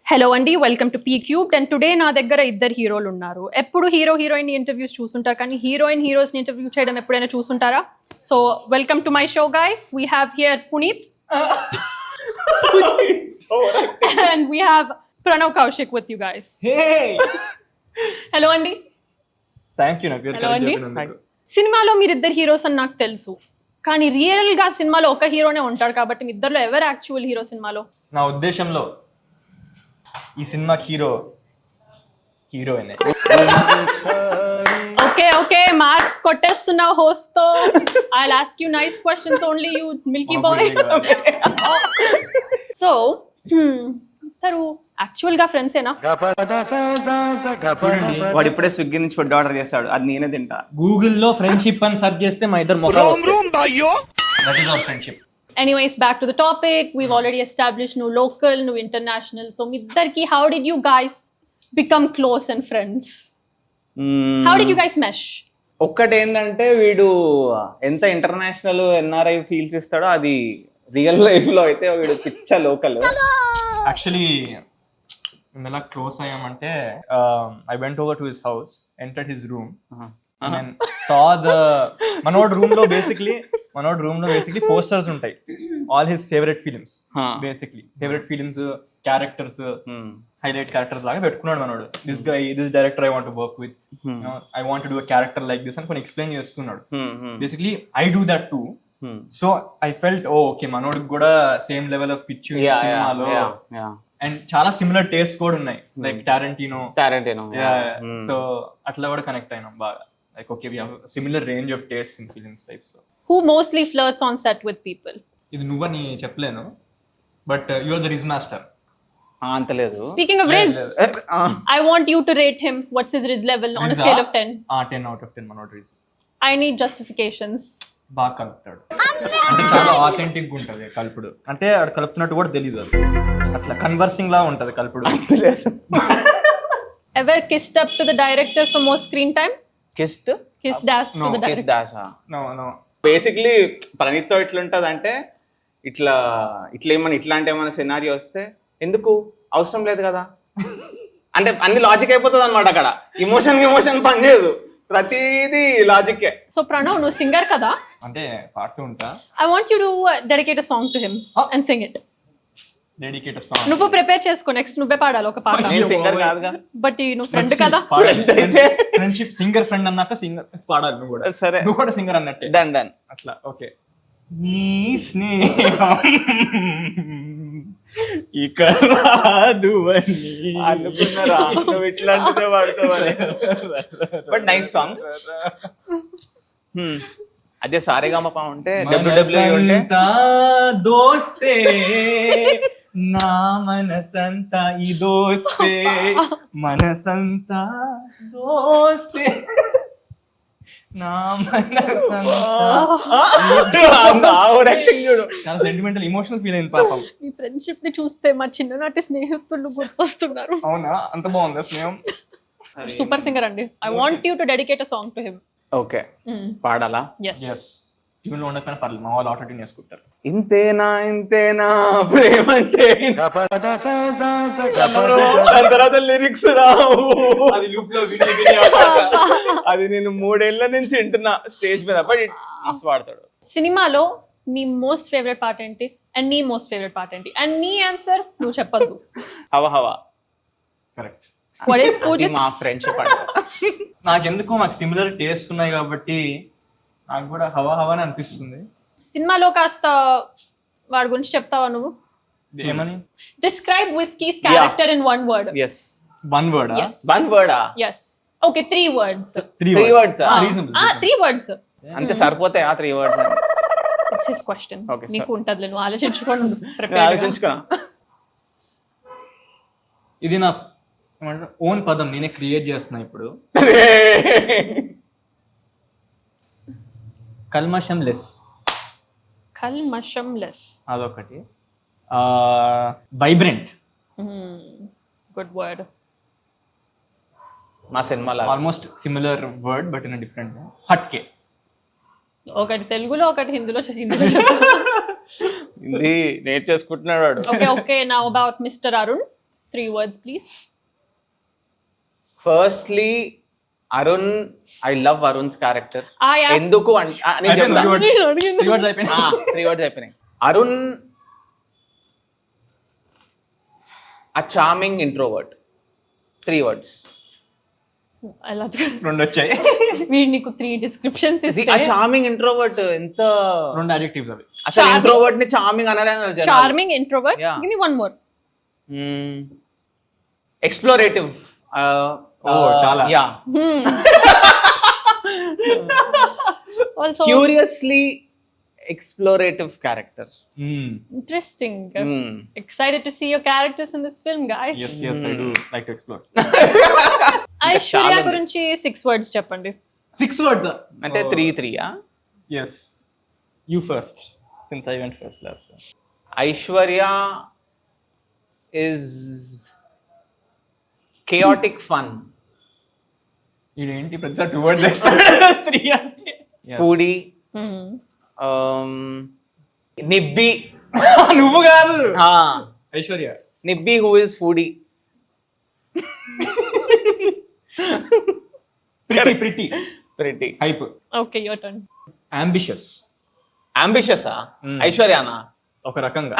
Hello అండి, welcome to P cubed. And today నా దగ్గర ఇద్దరు హీరోలు ఉన్నారు. ఎప్పుడు హీరో హీరోయిన్ ఇంటర్వ్యూస్ చూస్తుంటారు, కానీ హీరోస్ ని ఇంటర్వ్యూ చేయడం ఎప్పుడైనా చూస్తుంటారా? So welcome to my show guys. We have here Puneeth and we have Pranav Kaushik with you guys. Hello అండి. Thank you. హలో అండి. సినిమాలో మీరిద్దరు హీరోస్ అని నాకు తెలుసు, కానీ రియల్ గా సినిమాలో ఒక హీరోనే ఉంటాడు, కాబట్టి మీ ఇద్దరులో ఎవరు యాక్చువల్ హీరో సినిమాలో? నా ఉద్దేశంలో ఈ సినిమాకి హీరోయిన్. ఓకే మార్క్స్ కొట్టేస్తున్నావు హోస్ట్ తో. I'll ask you nice questions only, you Milky bye. So ఇద్దరు యాక్చువల్ గా ఫ్రెండ్స్ ఏనా? వాడు ఇప్పుడే స్విగ్గీ నుంచి ఫుడ్ ఆర్డర్ చేస్తాడు, అది నేనే తింటా. గూగుల్లో ఫ్రెండ్షిప్ అని సెర్చ్ చేస్తే మా ఇద్దరు మొక్కలు. That is our friendship. Anyways, back to the topic. We've already established new local, new international. So middarki, how did you guys become close and friends? How did you guys mesh? ఒక్కటి ఏంటంటే, వీడు ఎంత international NRI feels ఇస్తాడో అది real life లో అయితే వీడు పిచ్చ లోకల్. యాక్చువల్లీ మేము ఎలా క్లోజ్ అయ్యామంటే, I went over to his house, entered his room and saw the మనోడ్ రూమ్ లో బేసిక్లీ పోస్టర్స్ ఉంటాయి, all his favourite films. Basically favourite films, characters, highlight characters లాగా పెట్టుకున్నాడు మనోడు. This director I want to work with, I want to do a character like this అని కొన్ని explain చేస్తున్నాడు. Basically I do that too. So I felt okay, మనోడికి కూడా same level of pitch సినిమాలో, and చాలా సిమిలర్ టేస్ట్ కూడా ఉన్నాయి, like Tarantino. So అట్లా కూడా కనెక్ట్ అయినాం బాగా. Like, okay, we have a similar range of tastes in films types. Who mostly flirts on set with people? ఇది నువ్వని చెప్పలేను, but you are the rizz master. అంత లేదు. Speaking of Riz, I want you to rate him. What's his Riz level on a scale of 10? 10 out of 10 మనోడు Riz. I need justifications. బాగా కలుపుతాడు, అంటే చాలా authentic గా ఉంటది కలుపుడు. అంటే ఆడు కలుపుతున్నట్టు కూడా తెలియదు, అట్లా కన్వర్సింగ్ లా ఉంటది కలుపుడు. Ever kissed up to the director for more screen time? కిస్ట్ dash to the director. No. Basically Praneeth తో ఎట్లుంటది అంటే, ఇట్లాంటి ఏమైనా సినారియో వస్తే ఎందుకు అవసరం లేదు కదా అంటే అన్ని లాజిక్ అయిపోతుంది అనమాట. అక్కడ ఇమోషన్ పనిచేయదు, ప్రతిదీ లాజిక్కే. సో ప్రణవ్, నువ్వు సింగర్ కదా, అంటే పాడుతూ ఉంటా. I want you to dedicate a song to him and sing it. Dedicate song నువ్వు ప్రిపేర్ చేసుకో, నెక్స్ట్ నువ్వే పాడాలి ఒక పాట. నేను సింగర్ కాదుగా, బట్ నువ్వు ఫ్రెండ్ కదా. ఫ్రెండ్షిప్ సింగర్ ఫ్రెండ్ అన్నాక సింగర్ పాడాలి నువ్వు కూడా. సరే, నువ్వు కూడా సింగర్ అన్నట్టే. డన్ అట్లా ఓకే. నీ స్నేహం ఇక రాదు అని అనుకున్నారా, నువ్వు ఇట్లాంటిదే వాడుకోవాలి. But nice song. అదే సారేగామపా ఉంటే, WWE ఉంటే దోస్తే నా మనసంతా ఈ దోస్తే, మనసంతా దోస్తే నా మనసంతా. చాలా సెంటిమెంటల్, ఎమోషనల్ ఫీల్ అయింది పాపం. మీ ఫ్రెండ్షిప్ ని చూస్తే మా చిన్ననాటి స్నేహితులు గుర్తొస్తున్నారు. అవునా, అంత బాగుందా స్నేహం? సూపర్ సింగర్ అండి. I want you to dedicate a song to him. Okay, పాడాలా? yes ట్యూన్ లో ఉండకపోయినా పర్లేదు, మా వాళ్ళు ఆటో ట్యూన్ చేసుకుంటారు. ఇంతేనా ప్రేమ అంటే, తర్వాత లిరిక్స్ రావు. అది లూప్ లో అది నేను 3 ఏళ్ల నుంచి వింటున్నా స్టేజ్ మీద, బట్ మస్తు పాడతాడు. సినిమాలో నీ మోస్ట్ ఫేవరెట్ పార్ట్ ఏంటి అండ్ నీ మోస్ట్ ఫేవరెట్ పార్ట్ ఏంటి? అండ్ నీ ఆన్సర్ నువ్వు చెప్పద్దు. హవా కరెక్ట్. What is Pujit? మా ఫ్రెండ్షిప్ నాకెందుకో మాకు సిమిలర్ టేస్ట్ ఉన్నాయి కాబట్టి నాకు కూడా హవా అని అనిపిస్తుంది. సినిమాలో కాస్త వాడి గురించి చెప్తావా నువ్వు? ఏమని? Describe Whiskey's character in one word. yes. One word. Yes. One word. Yes. Okay, 3 words. Three words. Reasonable. 3 words. అంతే సరిపోతాయి ఆ 3 words. It's his question. Okay, నీకు ఉంటదిలే, నువ్వు ఆలోచించుకోండి. ఆలోచించుకున్నా. ఇది నా ఓన్ పదం, నేనే క్రియేట్ చేస్తున్నా ఇప్పుడు. కల్మషం లెస్. అదొకటి. వైబ్రెంట్. Good word. మా సినిమాలో almost similar word but in different. హట్కే. ఒకటి తెలుగులో ఒకటి హిందీలో హిందీ నేర్చేసుకుంటున్నాడు వాడు. Okay okay, now about mister Arun. 3 words, please. Firstly Arun, I love Arun's character. I asked. ఎందుకు నేను చెప్తా. 3 words అయిపోయింది. 3 words అయిపోయినాయి. Arun a charming introvert. 3 words. I love that. 2 వచ్చాయి. వీడు నీకు 3 descriptions ఆ ఇస్తే చార్మింగ్ ఇంట్రోవర్ట్ ఎంత 2 adjectives అవి. అసలు Charming. ఇంట్రోవర్ట్ ని చార్మింగ్ అనలేను. charming introvert. Yeah. Give me one more. Explorative. చాలా. Yeah. Also curiously explorative character. interesting. Excited to see your characters in this film, guys. Yes, I do like to explore. Aishwarya చాలా గురించి 6 words చెప్పండి. 6 words. అంటే 3 Yes. You first, since I went first last time. Aishwarya is chaotic fun. ఇదేంటి ప్రతిసారి 2 words వేస్తాడు. 3 అంటే. foodie. Nibbi. నువ్వు కాదు. Aishwarya. Nibbi who is foodie. pretty hype. Okay, your turn. Ambitious. ambitious ఐశ్వర్యనా ఒక రకంగా.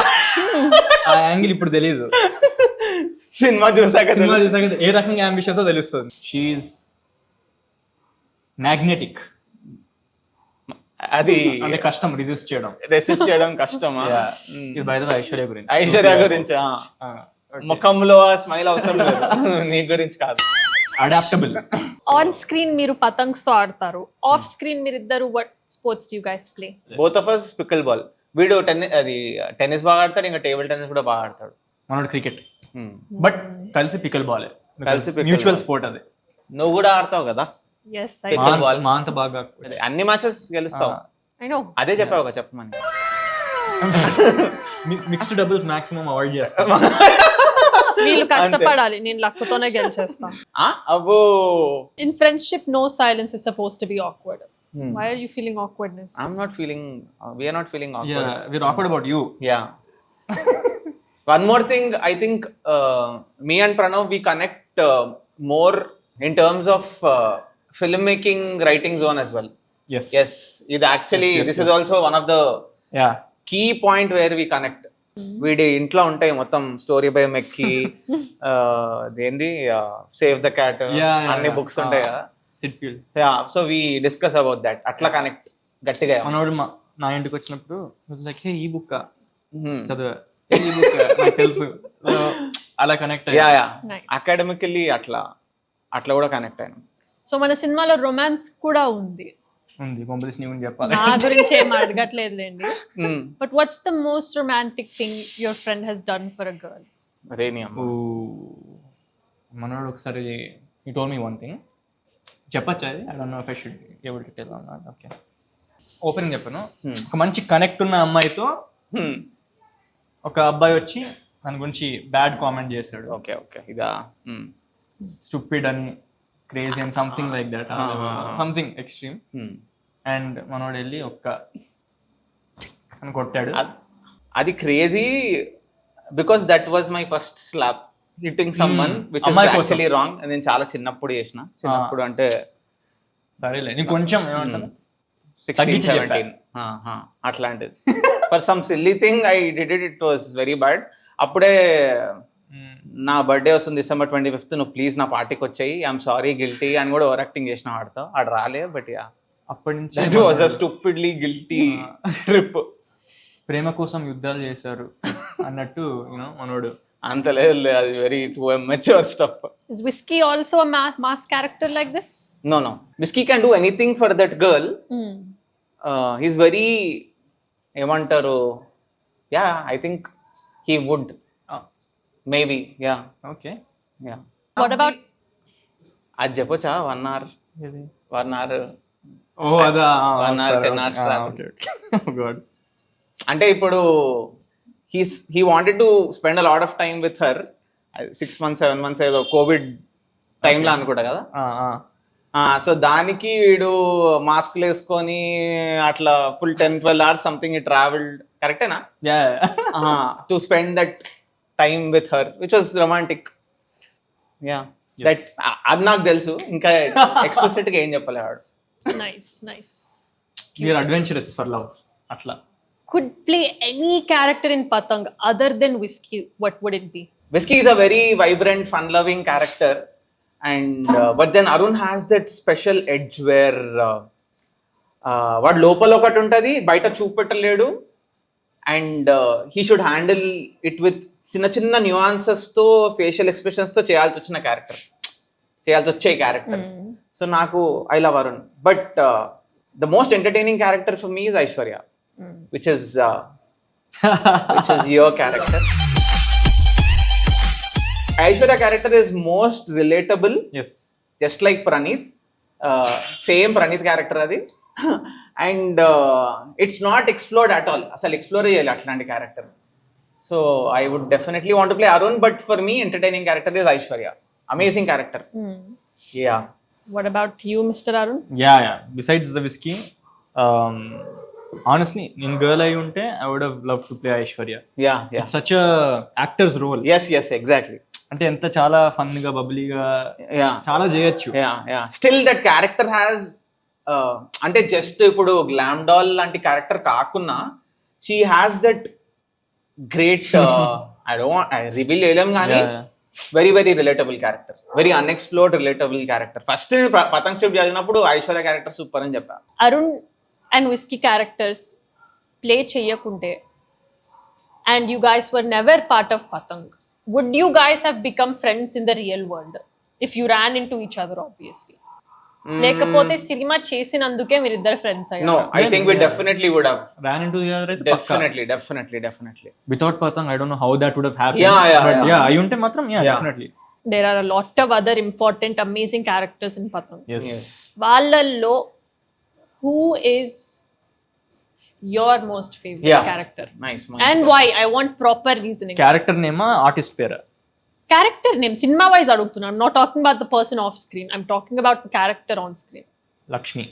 ఆ యాంగిల్ ఇప్పుడు తెలియదు. సినిమా చూసాక ఏ రకంగా అంబిషియస్ తెలుస్తుంది. She is magnetic. అది అంటే కష్టం రెసిస్ట్ చేయడం కష్టమా? ఇది బై ద వే ఐశ్వర్య గురించి. ఐశ్వర్య గురించి ముఖంలో స్మైల్ అవసరం లేదు. నీ గురించి కాదు. అడాప్టబుల్. ఆన్ స్క్రీన్ మీరు పతంగ్స్ తో ఆడతారు, ఆఫ్ స్క్రీన్ మీరు ఇద్దరు what sports do you guys play? Both of us pickle ball. వీడు టెన్నిస్ బాగా ఆడతాడు, ఇంకా టేబుల్ టెన్నిస్ కూడా బాగా ఆడతాడు. మనోడు క్రికెట్. బట్ కలిసి పికల్ బాల్. కలిసి మ్యూచువల్ స్పోర్ట్ అది. నువ్వు కూడా ఆడతావు కదా. Yes, I Pickle ball. మా అంత బాగా అన్ని మ్యాచెస్ గెలుస్తావు. I know. అదే చెప్పావు కదా, చెప్పమని. మిక్స్డ్ డబుల్స్ మాక్సిమం అవాయిడ్ చేస్తాం. వీళ్ళు కష్టపడాలి, నేను లక్కుతోనే గెలిచేస్తాను. అబ్బో. In friendship, no silence is supposed to be awkward. Why are you feeling awkwardness? We are not feeling awkward. Yeah, we're awkward about you. Yeah. One more thing, I think me and Pranav, we connect more in terms of filmmaking writing zone as well. Yes, it actually this is also one of the key point where we connect. వీడి ఇంట్లో ఉంటాయి మొత్తం story by మెక్కి, ఏంది save the cat, అన్ని books ఉంటాయి కదా. సిట్ఫీల్డ్. So we discuss about that. అట్లా కనెక్ట్ గట్టిగా. మనోడు నా ఇంటికి వచ్చినప్పుడు లైక్ హే ఈ బుక్ చదువు, ఈ బుక్ నాకు తెలుసు, అలా కనెక్ట్. అకాడమికల్లీ అట్లా కూడా కనెక్ట్ అయినా. సో మన సినిమాలో రొమాన్స్ కూడా ఉంది. కొంపదీసి నీ గురించి చెప్పాలి. నా గురించి ఏం అడగట్లేదులేండి. But what's the most romantic thing your friend he's done for a girl? మనోడు ఒకసారి he told me one thing. చెప్పచ్చా? I don't know if I should be able to tell or not. Okay. Opening చెప్పాను. ఒక మంచి connect ఉన్న అమ్మాయితో ఒక అబ్బాయి వచ్చి దాని గురించి బ్యాడ్ కామెంట్ చేశాడు. ఓకే ఇదా స్టూపిడ్ అని, క్రేజీ అని, something like that, something extreme. And మనోడు వెళ్ళి అని కొట్టాడు. అది crazy because that was my first slap hitting someone which is actually wrong. నేను చాలా చిన్నప్పుడు చేసిన. చిన్నప్పుడు అంటే సరేలే, నీకు కొంచెం ఏమంటాను 16-17 అట్లాంటిది. For some silly thing I did it was very bad. అప్పుడే నా బర్త్డే వస్తుంది December 25th, నువ్వు ప్లీజ్ నా పార్టీకి వచ్చాయి, ఐఎమ్ సారీ గిల్టీ అని కూడా ఓవర్ యాక్టింగ్ చేసిన వాడితో. ఆడ రాలే. బట్ అప్పటి నుంచి that was a stupidly guilty trip. ప్రేమ కోసం యుద్ధాలు చేశారు అన్నట్టు మనోడు. అంత లేదు, అది very mature stuff. Is Whiskey also a mass character like this? No. Whiskey can do anything for that girl. He's very ఏమంటారు, I think he would. Maybe, yeah. Okay. Yeah. What about? అది చెప్పొచ్చా? 1 hour. Oh, అదా 1 hour 10 hours travel. Okay. Oh god. అంటే ఇప్పుడు he wanted to spend a lot of time with her. 6 months 7 months ఏదో Covid టైంలో అనుకుంటా కదా. So దానికి వీడు మాస్క్లు వేసుకొని అట్లా ఫుల్ 10-12 hours సంథింగ్ ఈ ట్రావెల్డ్. కరెక్టేనా? To spend that time with her, which was romantic. Yeah. Yes. అది నాకు తెలుసు, ఇంకా ఎక్స్ప్లిసిట్ గా ఏం చెప్పలేవాడు. Nice. We are adventurous for love అట్లా. Could play any character in Patang other than Whiskey, what would it be? Whiskey is a very vibrant, fun-loving character, and but then Arun has that special edge where వాడు లోపల ఒకటి ఉంటుంది, బయట చూపెట్టలేడు, and he should handle it with చిన్న న్యూఆన్సెస్తో, facial ఎక్స్ప్రెషన్స్తో చేయాల్సి వచ్చే క్యారెక్టర్. సో నాకు I love Arun, but the most entertaining character for me is Aishwarya, which is your character. Aishwarya character is most relatable, Yes. just like Praneeth. Same Praneeth character adi. And it's not explored at all. Asal explore cheyali atlanti character. So I would definitely want to play Arun, but for me entertaining character is Aishwarya. Amazing character. Yeah. What about you, Mr. Arun? Yeah. Besides the Whiskey, honestly, in girl I unte, I would have loved to play Aishwarya. Yeah. It's such a actor's role. Yes, exactly. అంటే ఎంత చాలా fun గా, బబ్లీగా, చాలా చేయొచ్చు. Yeah. Still that character has అంటే just ఇప్పుడు glam doll లాంటి character కాకున్నా, she has that great I reveal చేయలేం కానీ very relatable character, very unexplored relatable character. First Patang script చదివినప్పుడు ఐశ్వర్య క్యారెక్టర్ సూపర్ అని చెప్పా. Arun and whiskey characters play చెయ్యకుంటే and you guys were never part of Patang, would you guys have become friends in the real world if you ran into each other, obviously? లేకపోతే cinema చేసినందుకే మీరిద్దరు friends అయ్యారు? No, I think we definitely would have ran into the other. Definitely. Without Patang, I don't know how that would have happened. Yeah. Yeah, ayunte matram, definitely. There are a lot of other important, amazing characters in Patang. Yes. వాళ్ళల్లో who is your most favorite character? Nice. And why? I want proper reasoning. Character name, artist pera. Character name, cinema wise adugutunna. I'm not talking about the person off screen. I'm talking about the character on screen. Lakshmi.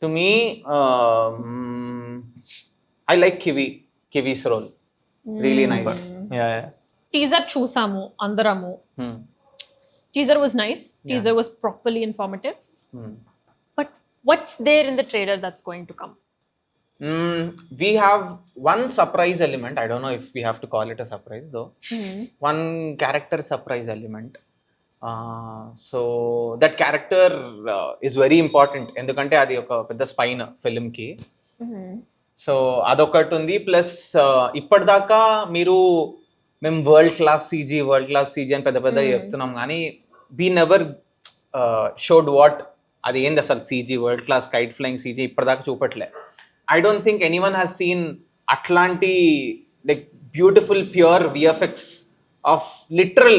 To me, I like Kivi's role. Really nice. Yeah. Teaser చూసాము అందరము. Teaser was nice. Teaser was properly informative. But what's there in the trailer that's going to come? We have one surprise element. I don't know if we have to call it a surprise though. One character surprise element. So that character is very important. ఎందుకంటే అది ఒక పెద్ద spine film కి. So అదొకటి ఉంది. Plus ఇప్పటిదాకా మేము world class CG అని పెద్ద చెప్తున్నాం కానీ we never showed what అది ఏంది అసలు CG, world class kite flying CG ఇప్పటిదాకా చూపట్లే. I don't think anyone has seen Atlanti, like beautiful pure VFX of literal,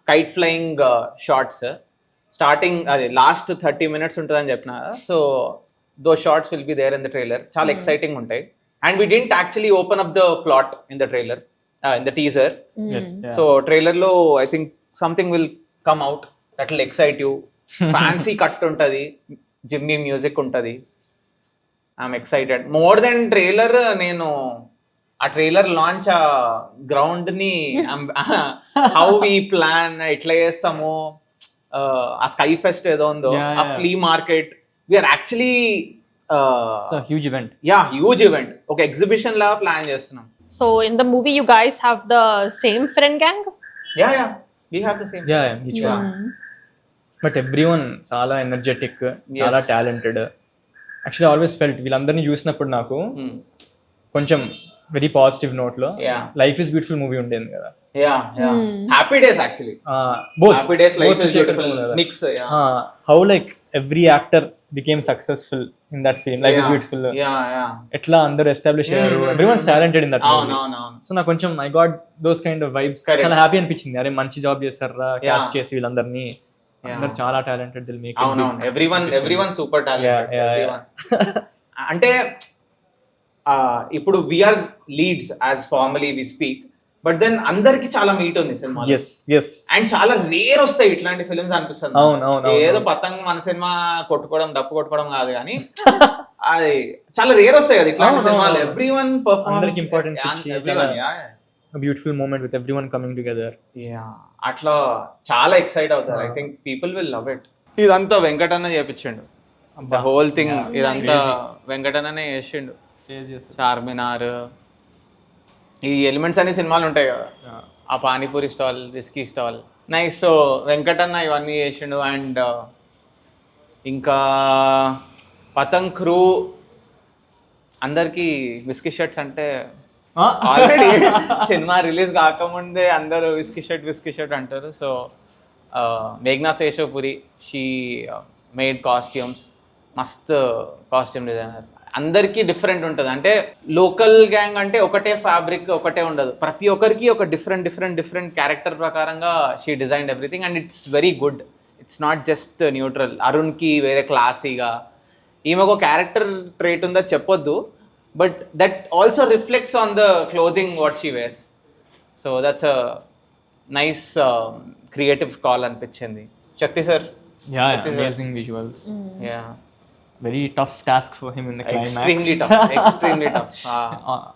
kite flying shots. Starting last 30 minutes untadani cheppina. So those shots will be there in the trailer. Chaala exciting untayi. And we didn't actually open up the plot in the trailer, in the teaser. Yes. Yeah. So trailer lo I think something will come out that will excite you. Fancy cut untadi, Jimmy music untadi. I'm excited. More than trailer, నేను ఆ trailer launch ఆ ground ని how we plan ఎట్లా చేస్తాము, ఆ sky fest ఏదో ఉందో, ఆ flea market, we are actually huge event. Huge event, ఒక ఎగ్జిబిషన్ లా ప్లాన్ చేస్తున్నాం. So in the movie you guys have the same friend gang? Yeah, we have the same. Yeah, each one. But everyone చాలా energetic, చాలా talented. Actually always felt వీళ్ళందరినీ చూసినప్పుడు నాకు కొంచెం very positive note లో life is beautiful movie ఉండేది కదా. Happy days actually both happy days life is beautiful mix. How like every actor became successful in that film. Life is beautiful ఎట్లా అందరూ establish అయ్యారు, everyone's talented in that movie. So నాకు కొంచెం I got those kind of vibes. చాలా happy అనిపించింది, అరే మంచి job చేస్తారా కాస్ట్ చేసి వీళ్ళందరినీ. అందరు చాలా టాలెంటెడ్, దిల్ మేక్ అవునవును, ఎవ్రీవన్ సూపర్ టాలెంటెడ్. అంటే ఇప్పుడు we are leads as formally we speak, but then అందరికి చాలా మీట్ ఉంది సినిమా. అండ్ చాలా రేర్ వస్తాయి ఇట్లాంటి ఫిల్మ్స్ అనిపిస్తుంది. ఏదో పతంగ్ మన సినిమా కొట్టుకోవడం, డప్పు కొట్టుకోవడం కాదు కానీ అది చాలా రేర్ వస్తాయి కదా ఇట్లాంటి సినిమాలు. Everyone performance, beautiful moment with everyone coming together. అట్లా చాలా ఎక్సైట్ అవుతారు. I think people will love it. ఇదంతా వెంకటన్న చేపించిండు, ద హోల్ థింగ్ ఇదంతా వెంకటన్ననే చేసిండు. చార్మినార్, ఈ ఎలిమెంట్స్ అన్ని సినిమాలు ఉంటాయి కదా, ఆ panipuri stall, whisky stall, nice. So Venkatanna ఇవన్నీ చేసిండు. అండ్ ఇంకా పతంగ్ క్రూ అందరికి విస్కీ షర్ట్స్ అంటే ఆల్రెడీ సినిమా రిలీజ్ కాకముందే అందరూ విస్కీ షర్ట్ అంటారు. సో మేఘ్నా శేషపురి, షీ మేడ్ కాస్ట్యూమ్స్, మస్త్ కాస్ట్యూమ్ డిజైనర్. అందరికీ డిఫరెంట్ ఉంటుంది. అంటే లోకల్ గ్యాంగ్ అంటే ఒకటే ఫ్యాబ్రిక్ ఒకటే ఉండదు, ప్రతి ఒక్కరికి ఒక డిఫరెంట్ క్యారెక్టర్ ప్రకారంగా she designed everything. And it's very good, it's not just neutral. అరుణ్కి వేరే క్లాసీగా, ఈమెకు క్యారెక్టర్ ట్రేట్ ఉందో చెప్పొద్దు, but that also reflects on the clothing what she wears. So that's a nice creative call అనిపించింది. Shakti sir, amazing visuals, very tough task for him in the climax. Extremely tough.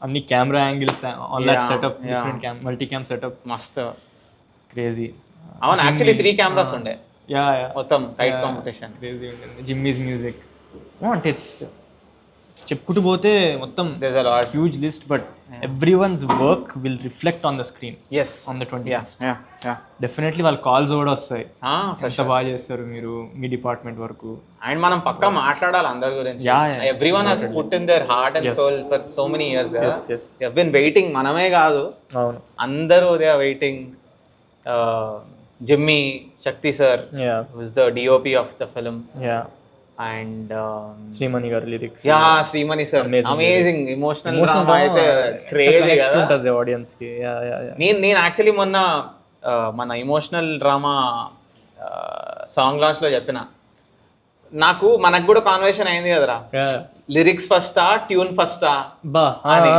Any camera angles on that setup, different multicam setup, mast crazy. Avan actually 3 cameras unde. Yeah. Mottham kite competition. Crazy. Jimmy's music. What it's చెప్పుకుంటూ పోతే మొత్తం there's a lot, huge list, but everyone's work will reflect on the screen. Yes, on the 20th. Yeah. Definitely వాళ్ళ calls కూడా వస్తాయి. ఎంత బాగా చేస్తారు మీరు మీ డిపార్ట్మెంట్ వరకు. అండ్ మనం పక్కా మాట్లాడాలి అందరి గురించి. Everyone has put in their heart and soul for so many years. Yes. They have been waiting. మనమే కాదు, అవును, అందరూ they are waiting. Jimmy, Shakti sir, who's the DOP of the film. And Shreemani గారి lyrics, Shreemani sir amazing emotional drama అయితే crazy కదా ఉంటది audience కి. నేను యాక్చువల్లీ మొన్న మన ఎమోషనల్ డ్రామా సాంగ్ లాంచ్ లో చెప్పిన, మనకు కూడా కాన్వర్సేషన్ అయింది కదరా, లిరిక్స్ ఫస్టా ట్యూన్ ఫస్టా అని.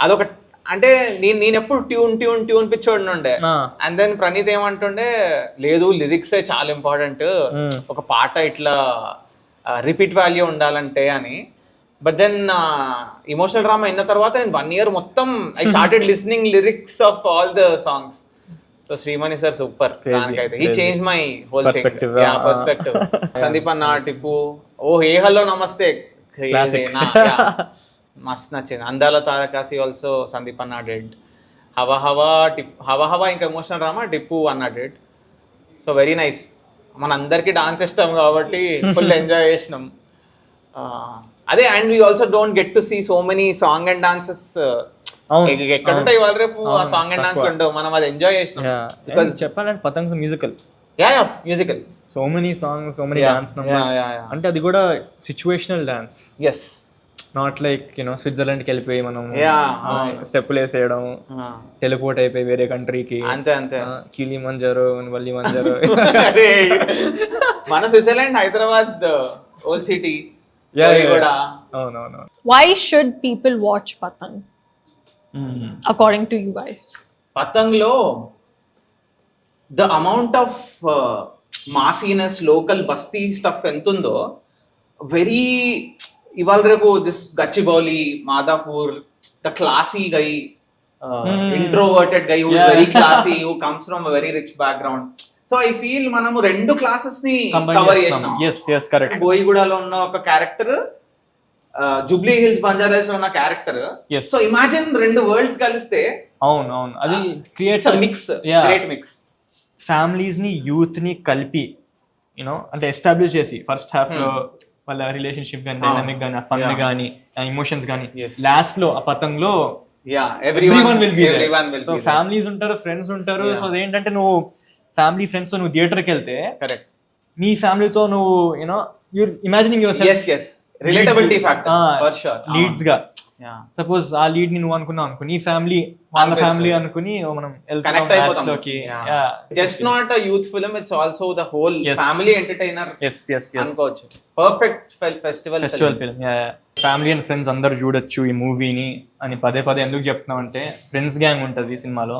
అదొక అంటే నేను ఎప్పుడు ట్యూన్ పిచ్చోడి ఉండే. అండ్ దెన్ ప్రణీత్ ఏమంటుండే, లేదు లిరిక్సే చాలా ఇంపార్టెంట్, ఒక పాట ఇట్లా రిపీట్ వాల్యూ ఉండాలంటే అని. బట్ దెన్ ఎమోషనల్ డ్రామా అయిన తర్వాత నేను 1 year మొత్తం I started listening lyrics of all the songs. So Shreemani sir super, దానికైతే he change my whole perspective. Sandeep అన్న, టిప్పు, హే హలో నమస్తే, మస్త్ నచ్చింది. అందాల తారకాసి ఆల్సో సందీప్ అన్న డెడ్. హవా ఇంకా ఎమోషనల్ డ్రామా టిప్పు అన్న డెడ్. So very nice. మనందరికి డాన్స్ ఇష్టం కాబట్టి ఫుల్ ఎంజాయ్ చేసినాం. అదే, and we also don't get to see so many song and dances. ఎక్కడ ఉంటాయి ఇవాళ రేపు ఆ సాంగ్ అండ్ డాన్స్ ఉండవు, మనం అది ఎంజాయ్ చేసినాం. బికాజ్ చెప్పాలంటే Patang musical, musical, so many songs, so many dance numbers. అంటే అది కూడా situational dance, yes, not like స్విట్జర్లాండ్కి వెళ్ళిపోయి మనం స్టెప్పులు వేసేయడం, టెలిపోర్ట్ అయిపోయి వేరే కంట్రీకి, అంతే కిలి మంజారో వల్లి మంజారో. మన స్విట్జర్లాండ్, హైదరాబాద్ ఓల్డ్ సిటీ కూడా. అవునవును. Why should people watch Patang according to you guys? పతంగ్ లో ద అమౌంట్ ఆఫ్ మాసీనెస్, లోకల్ బస్తీ స్టఫ్ ఎంత ఉందో, వెరీ ఇవాళ రేపు this Gachibowli, Madhapur, the classy guy, introverted guy, who is very classy, who comes from very rich background. So I feel మనము 2 classes ని cover చేసినాం. Correct. బోయిగూడలో ఉన్న ఒక క్యారెక్టర్, జూబ్లీ హిల్స్, బంజారాస్ లో ఉన్న క్యారెక్టర్. సో ఇమాజిన్ 2 వరల్డ్స్ కలిస్తే. అవును, అది creates mix, great mix. Families ని, యూత్ ని కలిపి అంటే ఎస్టాబ్లిష్ చేసి, ఫస్ట్ హాఫ్ లో వాళ్ళ రిలేషన్షిప్ గానీ, డైనామిక్ గానీ, ఫన్ గానీ, ఎమోషన్స్ గానీ, లాస్ట్ లో ఆ పతంగ్ లో everyone will be there. So families ఉంటారు, ఫ్రెండ్స్ ఉంటారు. సో అదేంటంటే నువ్వు ఫ్యామిలీ ఫ్రెండ్స్ తో నువ్వు థియేటర్కి వెళ్తే, కరెక్ట్, మీ ఫ్యామిలీతో నువ్వు you're imagining yourself, relatability factor for sure, leads గా. సపోజ్ ఆ లీడ్ ని నువ్వు అనుకున్నావు అనుకో, నీ ఫ్యామిలీ వాళ్ళ ఫ్యామిలీ అనుకుని మనం కనెక్ట్ అయిపోతాం. Just not a youth film, it's also the whole family entertainer అనుకోవచ్చు. Perfect festival film. Family and friends అందరు చూడొచ్చు ఈ మూవీని అని పదే ఎందుకు చెప్తున్నాం అంటే, ఫ్రెండ్స్ గ్యాంగ్ ఉంటుంది సినిమాలో,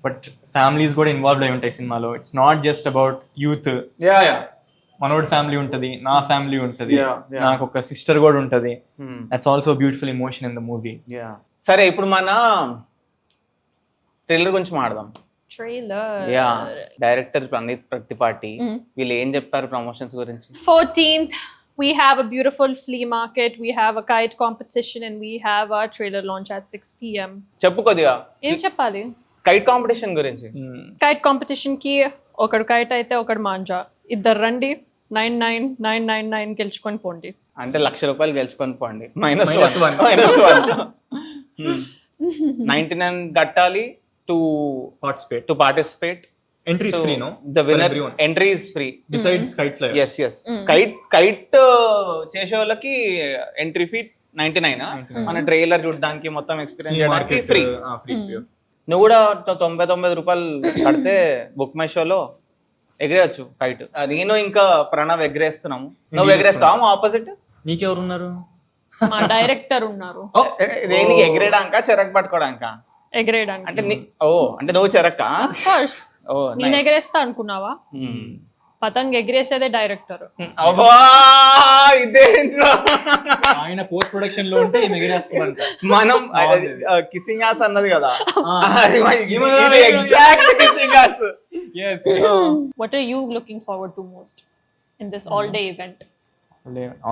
బట్ ఫ్యామిలీస్ కూడా ఇన్వాల్వ్ అయి ఉంటాయి సినిమాలో. It's not just about youth. మనోడి ఫ్యామిలీ ఉంటది, నా ఫ్యామిలీ ఉంటది, నాకు ఒక సిస్టర్ కూడా ఉంటది. That's also beautiful emotion in the movie. సరే, ఇప్పుడు మన ట్రైలర్ గురించి మాడదాం. Trailer yeah, director Praneeth Pratipati Mm. వీళ్ళు ఏం చెప్పారు ప్రమోషన్స్ గురించి? 14th we have a beautiful flea market, we have a kite competition, and we have our trailer launch at 6 p.m. చెప్పు కొద్దిగా ఏం చెప్పాలి? కైట్ కాంపిటీషన్ గురించి. కైట్ కాంపిటీషన్ కి ఒకడు కైట్ అయితే ఒకడు మాంజా, ఇద్దరు రండి 99999 గెలుచుకొని పోండి. అంటే ₹1,00,000 గెలుచుకొని పోండి. Minus one. -1 99 కట్టాలి to participate. Entry is free, no? The For winner everyone. entry is free. Besides kite flyers. Yes. Kite చేసే వాళ్ళకి ఎంట్రీ ఫీ 99. మన ట్రైలర్ చూడడానికి మొత్తం ఎక్స్పీరియన్స్ Flea చేయడానికి market, ఫ్రీ. free. నువ్వు కూడా ₹99 కడితే బుక్ మై షోలో ఎగిరేయచ్చు కైట్. నేను ఇంకా ప్రణవ్ ఎగిరేస్తున్నాము. నువ్వు ఎగిరేస్తావు ఆపోజిట్? నీకెవరున్నారు? మా డైరెక్టర్ ఉన్నారు దేనికి ఎగిరేయడానికా చెరక్ పట్టుకోవడానికా? ఎగరేయడానికి. అంటే అంటే నువ్వు చెరక్క? Of course. ఓ నేను ఎగరేస్తా అనుకున్నావా? పతంగ్ ఎగిరేసేదే డైరెక్టర్. అబ్బా ఇదేంట్రా, ఆయన పోస్ట్ ప్రొడక్షన్ లో ఉంటే ఎగిరేస్తామంట. మనం కిసింగ్ యాస్ అన్నది కదా, exact kissing ass. Yes. What are you looking forward to most in this all day event?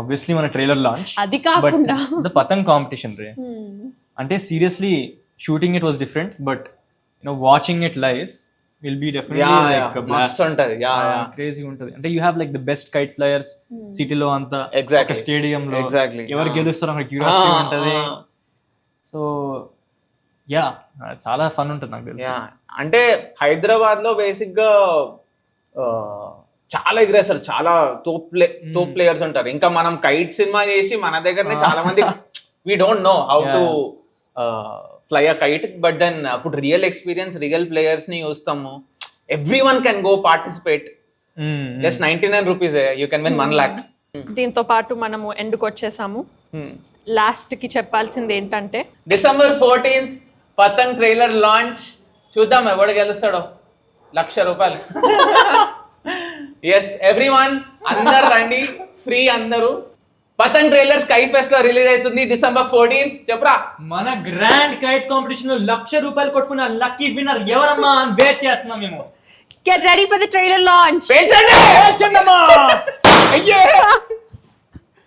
Obviously మన ట్రైలర్ లాంచ్, అది బట్ కాకుండా ద పతంగ్ కాంపిటీషన్ రే. అంటే seriously shooting it was different, but watching it live will be definitely like మస్తు ఉంటది. Crazy ఉంటది. అంటే you have like the best kite flyers సిటీలో అంతా, Exactly. స్టేడియం లో Exactly. ఎవరు గెలుస్తారో అక్కడ క్యూరియాసిటీ ఉంటది. సో యా, చాలా ఫన్ ఉంటుంది నాకు తెలిసి. అంటే హైదరాబాద్ లో బేసిక్ గా చాలా ఎగిరేస్తారు, చాలా తోప్ ప్లేయర్స్ ఉంటారు. ఇంకా మనం కైట్ సినిమా చేసి మన దగ్గరనే చాలా మంది we don't know how to fly a kite, but then అప్పుడు రియల్ ఎక్స్పీరియన్స్, రియల్ ప్లేయర్స్ ని చూస్తాము. Every one can go participate. Just 99 rupees you can win 1 lakh. దీంతో పాటు మనము ఎండుకు వచ్చేసాము. లాస్ట్ కి చెప్పాల్సింది ఏంటంటే December 14th పతంగ్ ట్రైలర్ లాంచ్. చూద్దాం ఎవడు గెలుస్తాడో. ₹1,00,000. ఎస్ ఎవ్రీవన్, అందరు రండి, ఫ్రీ అందరూ. పతంగ్ ట్రైలర్ స్కై ఫెస్ట్ లో రిలీజ్ అవుతుంది December 14th. చెప్పరా, మన గ్రాండ్ కైట్ కాంపిటీషన్ లో ₹1,00,000 కొట్టుకున్న లక్కీ విన్నర్ ఎవరమ్మా అని వెయిట్ చేస్తున్నాం మేము. get ready for the trailer launch. పేల్చండి. అయ్యే